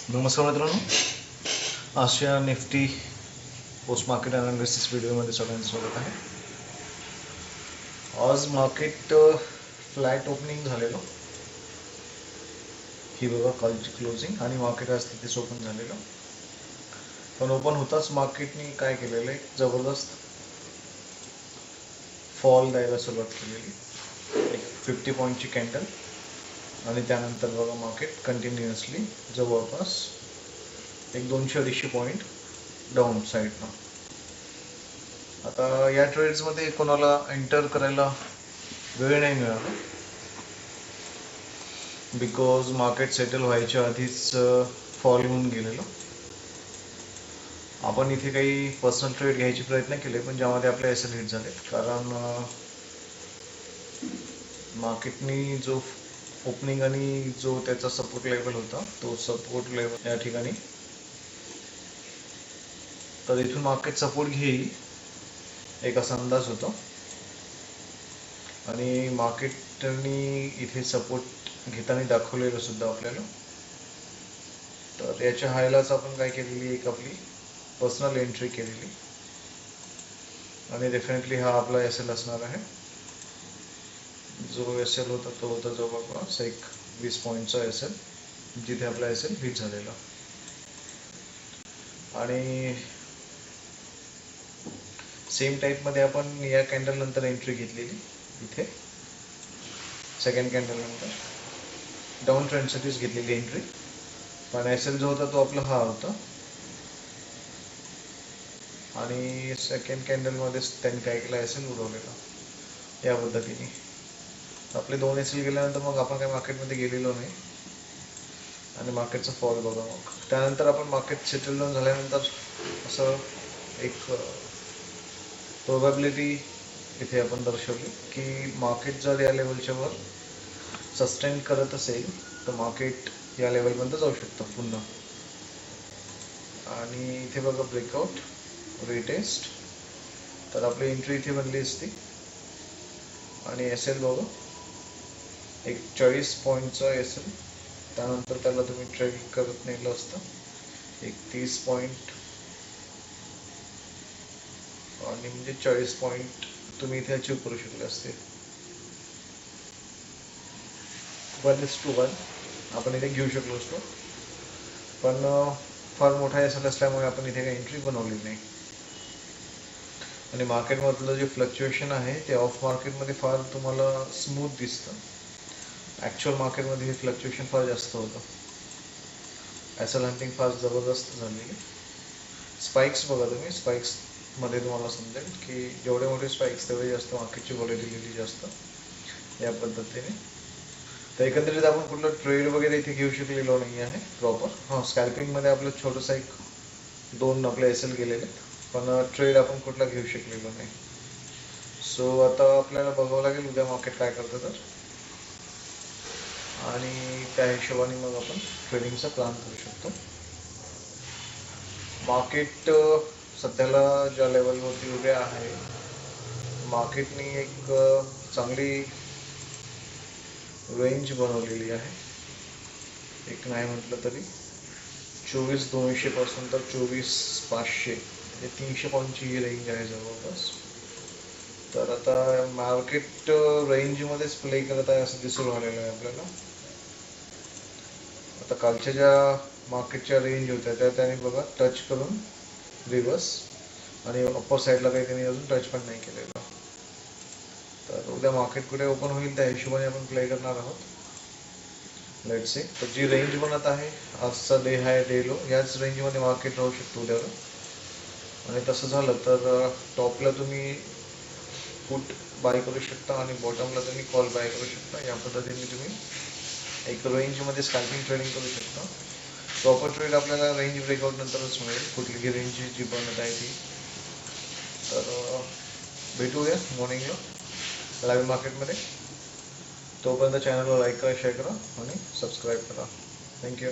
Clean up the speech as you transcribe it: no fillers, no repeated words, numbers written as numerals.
नमस्कार मित्रांनो, आशिया Nifty post market analysis व्हिडिओमध्ये सगळ्यांचं स्वागत आहे. आज मार्केट फ्लॅट ओपनिंग झालेलं, ही बघा कालची क्लोजिंग, आणि मार्केट आज तिथेच ओपन झालेलं. पण ओपन होताच मार्केटने काय केलेलं आहे, जबरदस्त फॉल द्यायला सुरुवात केलेली, एक 50 पॉईंटची कॅन्डल, आणि त्यानंतर बघा मार्केट कंटिन्युअसली जवळपास एक 200-250 पॉईंट डाऊन साईडनं. आता या ट्रेड्समध्ये कोणाला एंटर करायला वेळ नाही मिळाला, बिकॉज मार्केट सेटल व्हायच्या आधीच फॉल होऊन गेलेलं. आपण इथे काही पर्सनल ट्रेड घ्यायचे प्रयत्न केले, पण ज्यामध्ये आपले एस एल हिट झाले, कारण मार्केटनी जो ओपनिंग आणि जो त्याचा सपोर्ट लेवल होता, तो सपोर्ट लेवल या ठिकाणी, तर इथून मार्केट सपोर्ट घेईल एक असा अंदाज होता, आणि मार्केटनी इथे सपोर्ट घेताना दाखवलेलं सुद्धा आपल्याला. तर याच्या हायलाच आपण काय केलेली, एक आपली पर्सनल एंट्री केलेली, आणि डेफिनेटली हा आपला एस एल असणार आहे. जो एस एल होता तो होता जवळपास एक 20 पॉईंटचा एस एल, जिथे आपला एस एल हिट झालेला. आणि सेम टाईपमध्ये आपण या कॅन्डल नंतर एंट्री घेतलेली, इथे सेकंड कॅन्डल नंतर डाऊन ट्रेंडसाठीच घेतलेली एंट्री. पण एस एल जो होता तो आपला हा होता, आणि सेकंड कॅन्डलमध्येच त्यांनी काय केलं, एस एल उडवलेला या पद्धतीने. आपले 2 एस एल गेल्यानंतर मग आपण काय मार्केटमध्ये गेलेलो नाही, आणि मार्केटचा फॉल बघा. मग त्यानंतर आपण मार्केट सेटल डाऊन झाल्यानंतर असं एक प्रोबॅबिलिटी इथे आपण दर्शवली की मार्केट जर या लेवलच्या वर सस्टेन करत असेल तर मार्केट या लेवलपर्यंत जाऊ शकतं पुन्हा. आणि इथे बघा ब्रेकआउट, रिटेस्ट, तर आपली एंट्री इथे बनली असती, आणि एस एल बघा एक 40 पॉईंटचा एस एल, त्यानंतर त्याला तुम्ही ट्रेड करत नेलं असतं एक 30 पॉईंट, आणि म्हणजे 40 पॉईंट तुम्ही इथे अचीव करू शकले असते. 1:1 आपण इथे घेऊ शकलो असतो, पण फार मोठा एस एल असल्यामुळे आपण इथे काही एंट्री बनवली नाही. आणि मार्केटमधलं जे फ्लक्च्युएशन आहे ते ऑफ मार्केटमध्ये फार तुम्हाला स्मूथ दिसतं, ॲक्च्युअल मार्केटमध्ये हे फ्लक्च्युएशन फार जास्त होतं. एस एल हंटिंग फार जबरदस्त झालेली. स्पाइक्स बघा तुम्ही, स्पाइक्समध्ये तुम्हाला समजेल की जेवढे मोठे स्पाइक्स तेवढे जास्त मार्केटची व्हॉलेटिलिटी जास्त, या पद्धतीने. तर एकंदरीत आपण कुठलं ट्रेड वगैरे इथे घेऊ शकलेलो नाही आहे प्रॉपर. हां, स्कॅल्पिंगमध्ये आपलं छोटंसं एक 2 आपले एस एल गेलेले, पण ट्रेड आपण कुठला घेऊ शकलेलो नाही. सो आता आपल्याला बघावं लागेल उद्या मार्केट काय करतं तर, आणि त्या हिशोबाने मग आपण ट्रेडिंगचा प्लॅन करू शकतो. मार्केट सध्याला ज्या लेवलवरती उभे आहे, मार्केटनी एक चांगली रेंज बनवलेली आहे, एक नाही म्हटलं तरी 24,200 पासून तर 24,500, म्हणजे 300 पॉईंटची ही रेंज आहे जवळपास. तर आता मार्केट रेंजमध्येच प्ले करत आहे असं दिसून राहिलेलं आहे आपल्याला. आता कालच्या ज्या मार्केटच्या रेंज होत्या त्या त्याने बघा टच करून रिव्हर्स, आणि अप्पर साईडला काही त्यांनी अजून टच पण नाही केलेलं. तर उद्या मार्केट कुठे ओपन होईल त्या हिशोबाने आपण प्ले करणार आहोत. Let's see. तर जी रेंज बनत आहे, आजचा डे हाय डे लो, याच रेंजमध्ये मार्केट राहू शकतो उद्याला. आणि तसं झालं तर टॉपला तुम्ही पुट बाय करू शकता, आणि बॉटमला तुम्ही कॉल बाय करू शकता. या पद्धतीने तुम्ही एक रेंजमध्ये स्कॅल्पिंग ट्रेडिंग करू शकता. प्रॉपर ट्रेड आपल्याला रेंज ब्रेकआउट नंतरच मिळेल, कुठली रेंज जी बनत आहे ती. तर भेटूया मॉर्निंगला लाईव्ह मार्केटमध्ये. तोपर्यंत चॅनलला लाईक करा, शेअर करा, आणि सबस्क्राईब करा. थँक्यू.